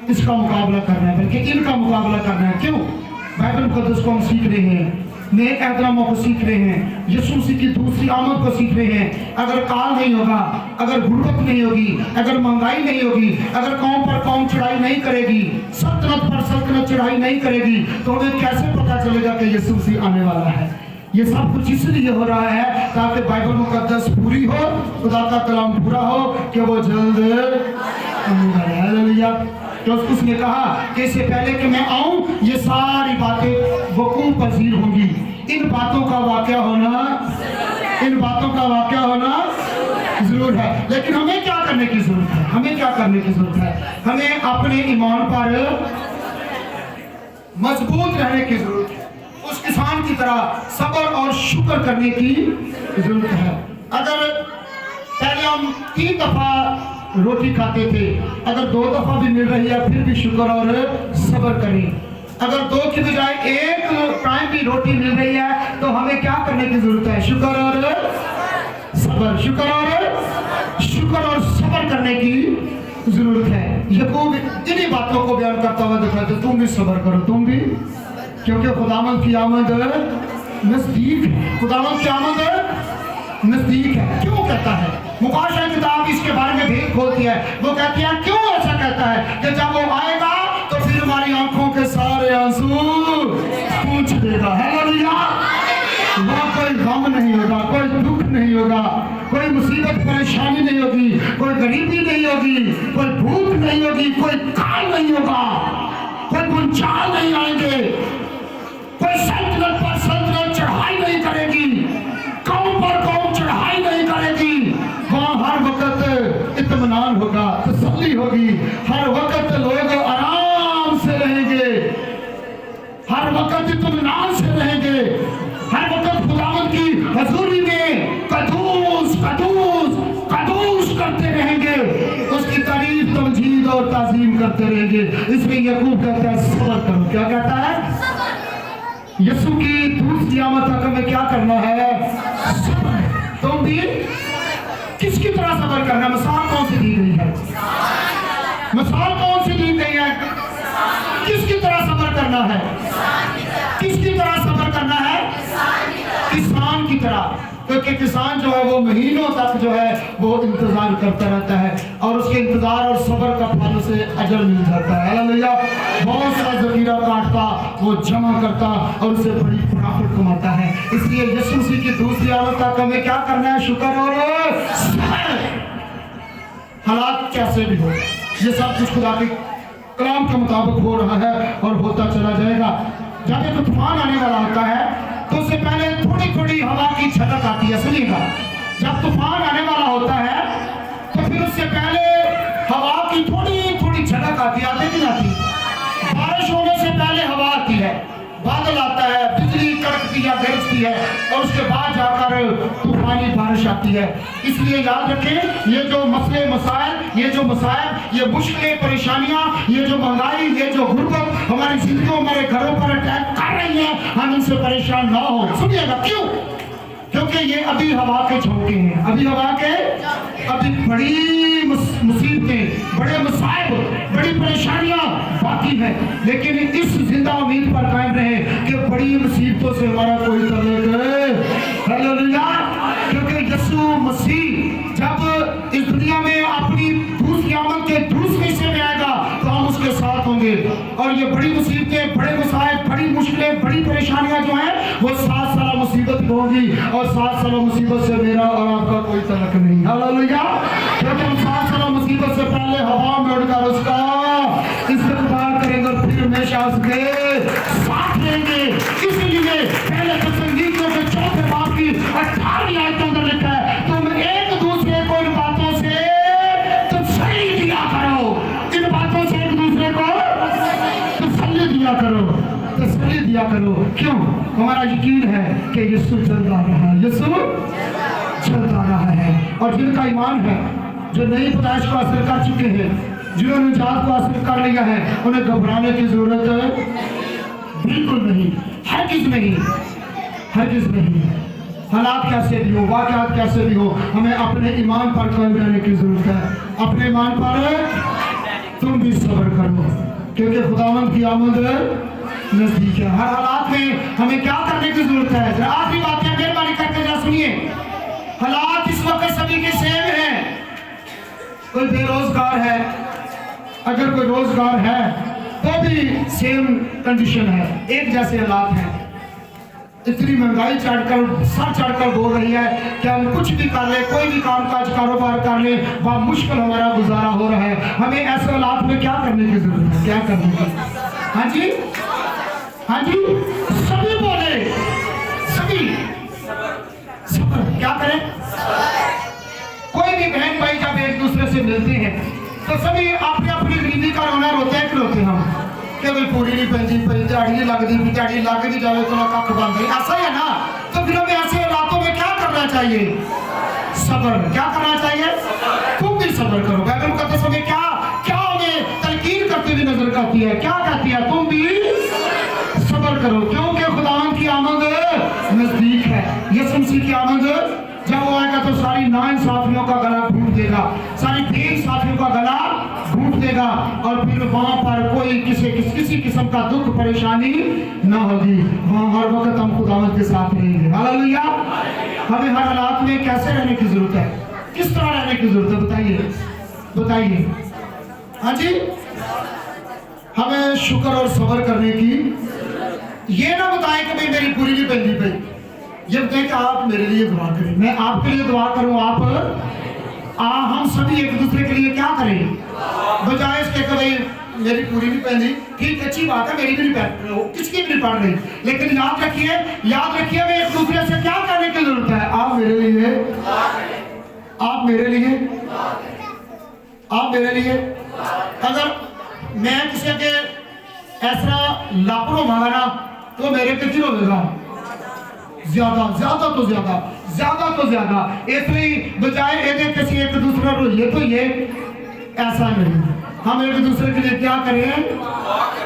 इसका मुकाबला करना है, बल्कि इनका मुकाबला करना है। क्यों? बाइबल मुकद्दस को हम सीख रहे हैं, नए एहतरामों को सीख रहे हैं, यीशु मसीह की दूसरी आमद को सीख रहे हैं। अगर काल नहीं होगा, अगर गुर्बत नहीं होगी, अगर महंगाई नहीं होगी, अगर कौम पर कौम चढ़ाई नहीं करेगी, सल्तनत पर सल्तनत चढ़ाई नहीं करेगी, तो हमें कैसे पता चलेगा कि यीशु मसीह आने वाला है? ये सब कुछ इसलिए हो रहा है ताकि बाइबल मुकद्दस पूरी हो, खुदा का कलाम पूरा हो कि वो जल्द आने वाला है। हालेलुया! तो उसने कहा कि इससे पहले कि मैं आऊं, ये सारी बातें वकूअ पजीर होंगी। इन बातों का वाक़या होना जरूर है। लेकिन हमें क्या करने की जरूरत है? हमें अपने ईमान पर मजबूत रहने की जरूरत है। उस किसान की तरह सब्र और शुक्र करने की जरूरत है। अगर पहले हम 3 दफा रोटी खाते थे, अगर 2 दफा भी मिल रही है, फिर भी शुक्र और सब्र करें। अगर 2 की बजाय 1 टाइम भी रोटी मिल रही है, तो हमें क्या करने की जरूरत है? शुक्र और सब्र करने की जरूरत है। याकूब इन्हीं बातों को बयान करता हुआ दिखा दे, तुम भी सब्र करो, तुम भी, क्योंकि खुदावंद की आमद नजदीक है। खुदावंद की आमद नजदीक है। क्यों कहता है? मुकाशा किताब इसके बारे में भेद खोलती है। वो कहती है, क्यों ऐसा कहता है कि जब वो आएगा तो फिर हमारी आंखों के सारे आंसू पूछ देगा। हालेलुया! वहाँ कोई गम नहीं होगा, कोई दुख नहीं होगा, कोई मुसीबत परेशानी नहीं होगी, कोई गरीबी नहीं होगी, कोई भूख नहीं होगी, कोई काल नहीं होगा, कोई भूचाल नहीं आएंगे, कोई सल्तनत पर सल्तनत चढ़ाई नहीं करेगी, कौम पर कौम चढ़ाई नहीं करेगी। वहाँ हर वक्त इत्मीनान होगा, तसल्ली होगी, हर वक्त लोग आराम से रहेंगे, हर वक्त इत्मीनान से रहेंगे, हर वक्त खुदावंद की हजूरी में कदूस कदूस कदूस करते रहेंगे, उसकी तारीफ तमजीद और ताज़ीम करते रहेंगे। इसलिए याकूब कहता है, सब्र करो। क्या कहता है? यीशु की दूसरी आमद तक हमें क्या करना है? तुम भी किसकी तरह सब्र करना? मिसाल कौन सी दी गई है? किसकी तरह सब्र करना है? किसकी तरह सब्र करना है? किसान की तरह। क्योंकि किसान जो है वो महीनों तक जो है वो इंतजार करता रहता है اور اس کے انتظار اور صبر کا پھل اسے اجر مل جاتا ہے۔ ہاللیلویہ۔ بہت سا ذخیرہ کاٹتا، وہ جمع کرتا اور اسے بڑی پرافٹ کماتا ہے۔ اس لیے یسوع مسیح کی دوسری آمد تک ہمیں کیا کرنا ہے؟ شکر اور صبر۔ حالات کیسے بھی ہو، یہ سب کچھ خدا کے کلام کے مطابق ہو رہا ہے اور ہوتا چلا جائے گا۔ جب ایک طوفان آنے والا ہوتا ہے تو اس سے پہلے تھوڑی تھوڑی ہوا کی جھلک آتی ہے، سنیے گا۔ جب طوفان آنے والا ہوتا ہے تو پھر اس سے پہلے ہوا کی تھوڑی تھوڑی جھلک آتی ہے، آتی نہیں آتی؟ بارش ہونے سے پہلے ہوا آتی ہے، بادل آتا ہے، بجلی کڑکتی ہے، گرجتی ہے، اور اس کے بعد جا کر طوفانی بارش آتی ہے۔ اس لیے یاد رکھیں، یہ جو مسئلے مسائل، یہ جو مصائب، یہ مشکلیں، پریشانیاں، یہ جو مہنگائی، یہ جو غربت ہماری زندگیوں، ہمارے گھروں پر اٹیک کر رہی ہیں، ہم ان سے پریشان نہ ہوں۔ سنیے گا کیوں؟ کیونکہ یہ ابھی ہوا کے جھونکے ہیں، ابھی ہوا کے، ابھی بڑی مصیبتیں، بڑے مصائب، بڑی پریشانیاں باقی ہیں، لیکن اس زندہ امید پر قائم رہیں کہ بڑی مصیبتوں سے ہمارا کوئی تعلق ہے۔ ہاللیلویہ۔ کیونکہ یسوع مسیح جب اس دنیا میں اپنی دوسری آمد کے دوسرے حصے میں آئے گا تو ہم اس کے ساتھ ہوں گے، اور یہ بڑی مصیبتیں، بڑے مصائب، بڑی مشکلیں، بڑی پریشانیاں جو ہیں وہ 7 سالہ مصیبت ہوں گی، اور 7 سالہ مصیبت سے میرا اور آپ کا کوئی تعلق نہیں۔ ہاللیلویہ۔ کیونکہ ہم 7 سالہ مصیبت سے پہلے ہوا میں اڑ کر اس کا استقبال کریں گے اور پھر ہمیشہ اس کے ساتھ رہیں گے۔ اس لیے پہلے تسلونیکیوں کے 4 باب کی 18 آیت کے اندر لکھا ہے، تم ایک دوسرے کو ان باتوں سے تسلی دیا کرو، ان باتوں سے ایک دوسرے کو تسلی دیا کرو، تسلی دیا کرو۔ کیوں؟ ہمارا یقین ہے کہ یسوع جلد آ رہا ہے، یسوع جلد آ رہا ہے۔ اور جن کا ایمان ہے، جو نئی پیدائش کو حاصل کر چکے ہیں، جنہوں نے نجات کو حاصل کر لیا ہے، انہیں گھبرانے کی ضرورت بالکل نہیں، ہرگز نہیں، ہرگز نہیں۔ حالات کیسے بھی ہو، واقعات کیسے بھی ہو، ہمیں اپنے ایمان پر قائم رہنے کی ضرورت ہے۔ اپنے ایمان پر تم بھی صبر کرو، کیونکہ خداوند کی آمد نزدیک ہے۔ ہر حالات میں ہمیں کیا کرنے کی ضرورت ہے؟ ذرا آخری بات ہے، مہربانی کر کے ذرا سنیے۔ حالات اس وقت سبھی کے سیم ہیں۔ کوئی بے روزگار ہے، اگر کوئی روزگار ہے تو بھی سیم کنڈیشن ہے، ایک جیسے حالات ہیں۔ اتنی مہنگائی چڑھ کر، سر چڑھ کر بول رہی ہے کہ ہم کچھ بھی کر لیں، کوئی بھی کام کاج کاروبار کر لیں، بہت مشکل ہمارا گزارا ہو رہا ہے۔ ہمیں ایسے حالات میں کیا کرنے کی ضرورت ہے؟ کیا کرنے کی؟ ہاں جی، ہاں جی، سبھی بولے، سبھی صبر۔ کیا کریں؟ کوئی بھی بہن بھائی جب ایک دوسرے سے ملتے ہیں تو سبھی اپنی اپنی غریبی کا رونا روتے ہیں، کیوں روتے ہم؟ کہ بھئی پوری نہیں پہنتی، پہنتی دیہڑی نہیں لگ دی، دیہڑی لگ بھی جائے تو ککھ بن گئی، ایسا ہی ہے نا۔ تو پھر ہمیں ایسے حالاتوں میں کیا کرنا چاہیے؟ صبر۔ کیا کرنا چاہیے؟ تم بھی صبر کرو۔ بائبل مقدس ہمیں کیا ہمیں تلقین کرتی ہوئی نظر آتی ہے؟ کیا کہتی ہے؟ تم بھی صبر کرو، کیونکہ خداوند کی آمد نزدیک ہے۔ یسوع مسیح کی آمد جب وہ آئے گا تو ساری ناانصافیوں کا گلا گھونٹ دے گا، ساری بے انصافیوں کا گلا گھونٹ دے گا، اور پھر وہاں پر کوئی کسی قسم کا دکھ پریشانی نہ ہوگی۔ وہاں ہر وقت ہم خداوند کے ساتھ رہیں گے۔ ہاللیلویہ۔ ہمیں ہر حالات میں کیسے رہنے کی ضرورت ہے؟ کس طرح رہنے کی ضرورت ہے؟ بتائیے، بتائیے۔ ہاں جی، ہمیں شکر اور صبر کرنے کی، یہ نہ بتائیں کہ بھئی میری پوری نہیں بنتی پئی، یہ بتائیں کہ آپ میرے لیے دعا کریں، میں آپ کے لیے دعا کروں، ہم سبھی ایک دوسرے کے لیے کیا کریں؟ بجائے اس کے کہ بھئی میری پوری نہیں پہنی، ٹھیک اچھی بات ہے، میری بھی نہیں پہن رہی، کس کی بھی نہیں پڑھ رہی، لیکن یاد رکھیے میں ایک دوسرے سے کیا کرنے کی ضرورت ہے؟ آپ میرے لیے، آپ میرے لیے، آپ میرے لیے۔ اگر میں کسی کے ایسا لاپرو مانگا نا تو میرے کتنی ہوگے گا؟ زیادہ تو زیادہ۔ اس لیے بجائے ایک کسی ایک دوسرا روئیے تو یہ ایسا نہیں، ہم ایک دوسرے کے لیے کیا کریں؟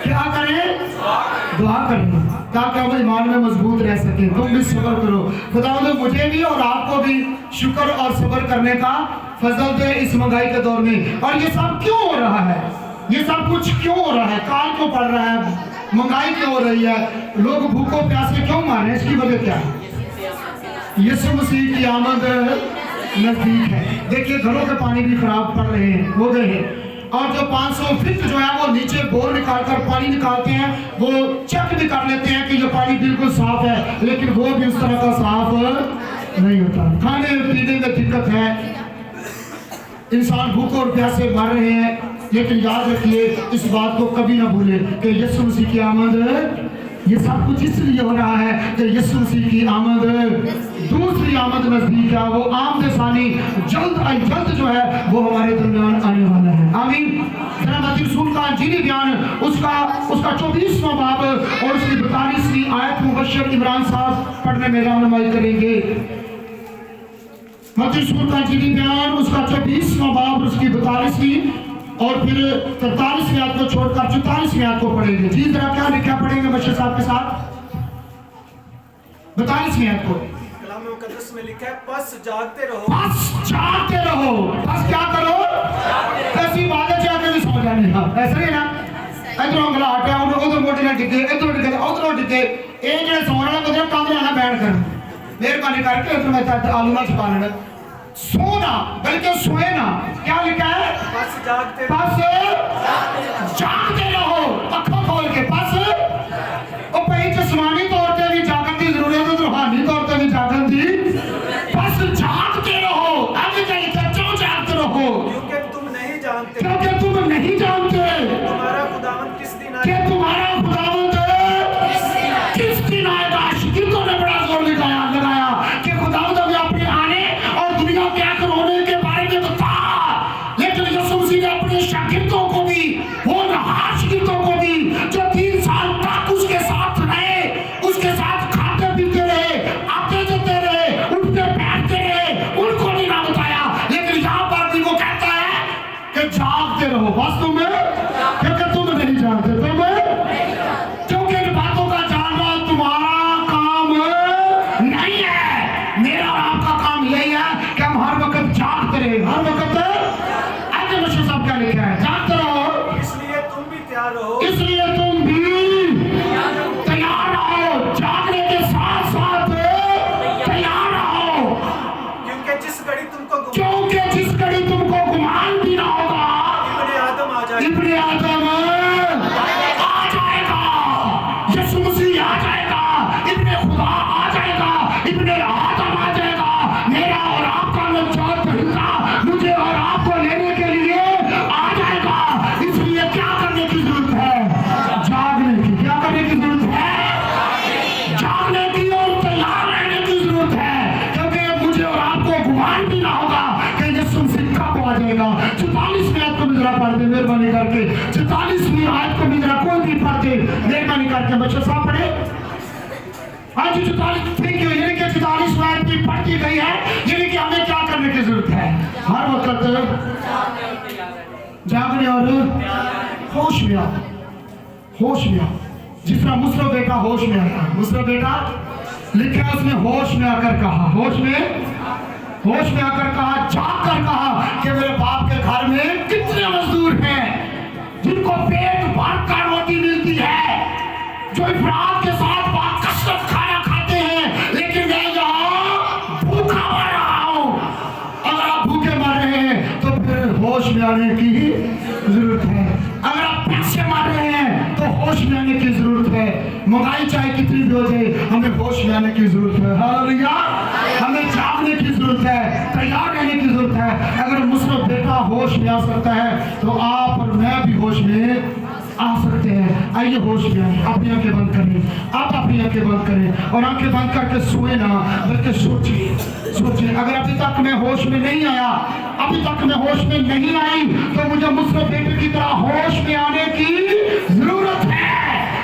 دعا کریں، تاکہ ہم ایمان میں مضبوط رہ سکیں۔ تم بھی صبر کرو۔ خداوند مجھے بھی اور آپ کو بھی شکر اور صبر کرنے کا فضل دے اس مہنگائی کے دور میں۔ اور یہ سب کیوں ہو رہا ہے؟ یہ سب کچھ کیوں ہو رہا ہے؟ کال کیوں پڑ رہا ہے؟ مہنگائی کیوں ہو رہی ہے؟ لوگ بھوکوں پیاسے کیوں مارے ہیں؟ اس کی وجہ کیا ہے؟ یسوع مسیح کی آمد नजदीक है। देखिए घरों के पानी भी खराब पड़ रहे हैं, हो गए हैं, और जो 500 फीट जो है वो नीचे बोर निकाल कर पानी निकालते हैं, वो चेक भी कर लेते हैं कि ये पानी बिल्कुल साफ है, लेकिन वो भी उस तरह का साफ नहीं होता। खाने पीने में दिक्कत है, इंसान भूख और प्यास से मर रहे हैं, लेकिन याद रखिए इस बात को कभी ना भूले कि यीशु मसीह की आमद, ये सब कुछ इसलिए हो रहा है कि यीशु मसीह की आमद, दूसरी आमद नजदीक है, वो आमद सानी जल्द जो है वो हमारे दरमियान आने वाला है। आमीन। जरा मत्ती रसूल का इंजीली बयान उसका 24वां बाब और उसकी 42वीं आयत मुबश्शिर इमरान साहब पढ़ने में रहनुमाई करेंगे। मत्ती रसूल का इंजीली बयान उसका 24वां बाब उसकी 42वीं और फिर 43वीं आयत को छोड़कर 44वीं आयत को पढ़ेंगे। जी जरा क्या लिखा पढ़ेंगे बशीर साहब के साथ 42वीं आयत को। कलाम मुकद्दस में लिखा है, बस जागते रहो। बस जागते रहो, बस क्या करो, ऐसी बातें जाके भी सो जाने। हाँ ऐसा ही ना, इधर अंगला हटा उधर मोटी ना टिके, इधर टिके उधर टिके, एक जने सोने वाला मतलब काम ना बैठ कर मेहरबानी करके इधर में आलू ना छुपा लेना, सोना बल्कि सोए ना। क्या लिखा है, बस जागते रहो, अखों खोल के। बस और भाई जिस्मानी तौर पे भी जागन की जरूरत है, रूहानी तौर पे भी जागन की। बस जागते रहो, आगे चल के क्यों जागते रहो, क्योंकि तुम नहीं जानते तुम्हारा खुदावंद किस दिन कि तुम्हारा खुदावंद किस दिन आएगा। आशिकों ने बड़ा जोर लगाया कि खुदावंद अभी अपने आने और दुनिया के आखिर होने के बारे में बता, लेकिन यीशु मसीह ने अपने शागिर्दों को भी, वो आशिकों को भी जो 3 साल तक उसके साथ रहे, उसके साथ खाते पीते रहे, आते जाते रहे, उठते बैठते रहे, उनको भी ना बताया। लेकिन यहाँ पर भी वो कहता है कि जागते रहो। वास्तव में क्योंकि तुम नहीं जानते, क्योंकि इन बातों का जानना तुम्हारा काम नहीं है, मेरा और आपका काम यही है कि हम हर वक्त जागते रहे, हर वक्त। आगे बशीर साहब क्या लिखा है, जागते रहो, इसलिए तुम भी तैयार रहो। इसलिए तुम भी तैयार रहो, जागने के साथ साथ तैयार रहो, क्योंकि जिस घड़ी तुमको गुमान भी ना होगा, इब्ने आदम आ जाएगा, इब्ने आदम आ जाएगा, यीशु मसीह आ जाएगा, इब्ने खुदा आ जाएगा, इब्ने आदम आ जाएगा, मेरा और आपका नजात हिस्सा मुझे और आपको लेने के लिए आ जाएगा। इसलिए क्या करने की जरूरत है, जागने की। क्या करने की जरूरत है, जागने की और तैयार रहने की जरूरत है, क्योंकि मुझे और आपको गुमान भी ना होगा कि यीशु मसीह कब आ जाएगा। 44वीं आयत को भी जरा पढ़ दे मेहरबानी करके, 44वीं आयत को भी जरा कोई भी पढ़ दे मेहरबानी करके, बच्चे साहब पढ़े। आज 44 थैंक यू, यानी कि 44वीं आयत भी पढ़ दी गई है, यानी कि हमें क्या करने की जरूरत है, हर वक्त जागने और होश में आओ, होश में आओ। जिस तरह मुसरा बेटा होश में आया, मुसरा बेटा लिखा है उसने होश में आकर कहा, होश में आकर कहा, जाग कर कहा कि मेरे बाप के घर में कितने मजदूर हैं जिनको पेट भर कर रोटी मिलती है, जो इफरात के साथ बाकसरत खाना खाते हैं, लेकिन मैं यहाँ भूखा मर रहा हूँ। अगर आप भूखे मर रहे हैं तो फिर होश में आने की जरूरत है, अगर आप प्यासे मर रहे हैं तो होश में आने की जरूरत है। महंगाई चाहे कितनी भी हो जाए, हमें होश में आने की जरूरत है, हालेलुया। हमें जागने की जरूरत है, तैयार रहने की जरूरत है। अगर मुस्लिम बेटा होश में आ सकता है तो आप और मैं भी होश में आ सकते हैं। आइए होश में आए, अपनी आंखें बंद करें, आप अपनी आंखें बंद करें और आंखें बंद करके सोए ना, बल्कि सोचिए। अगर अभी तक मैं होश में नहीं आया, अभी तक मैं होश में नहीं आई, तो मुझे मुस्लिम बेटे की तरह होश में आने की जरूरत है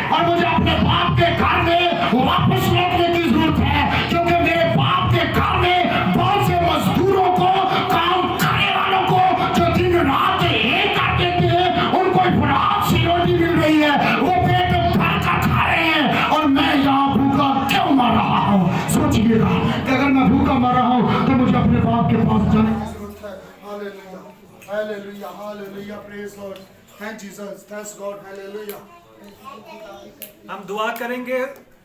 और मुझे अपने बाप के घर में वापस लौटने की जरूरत है, क्योंकि मेरे बाप के घर में बहुत से मजदूरों को, काम करने वालों को जो दिन रात एक कर देते हैं, उनको इफरात से रोटी मिल रही है, वो पेट भर कर खा रहे हैं और मैं यहाँ भूखा क्यों मर रहा हूँ। सोचिएगा कि अगर मैं भूखा मर रहा हूँ तो मुझे अपने बाप के पास जाने की जरूरत है। Hallelujah, hallelujah, hallelujah, praise Lord, thank Jesus, thanks God, hallelujah. हम दुआ करेंगे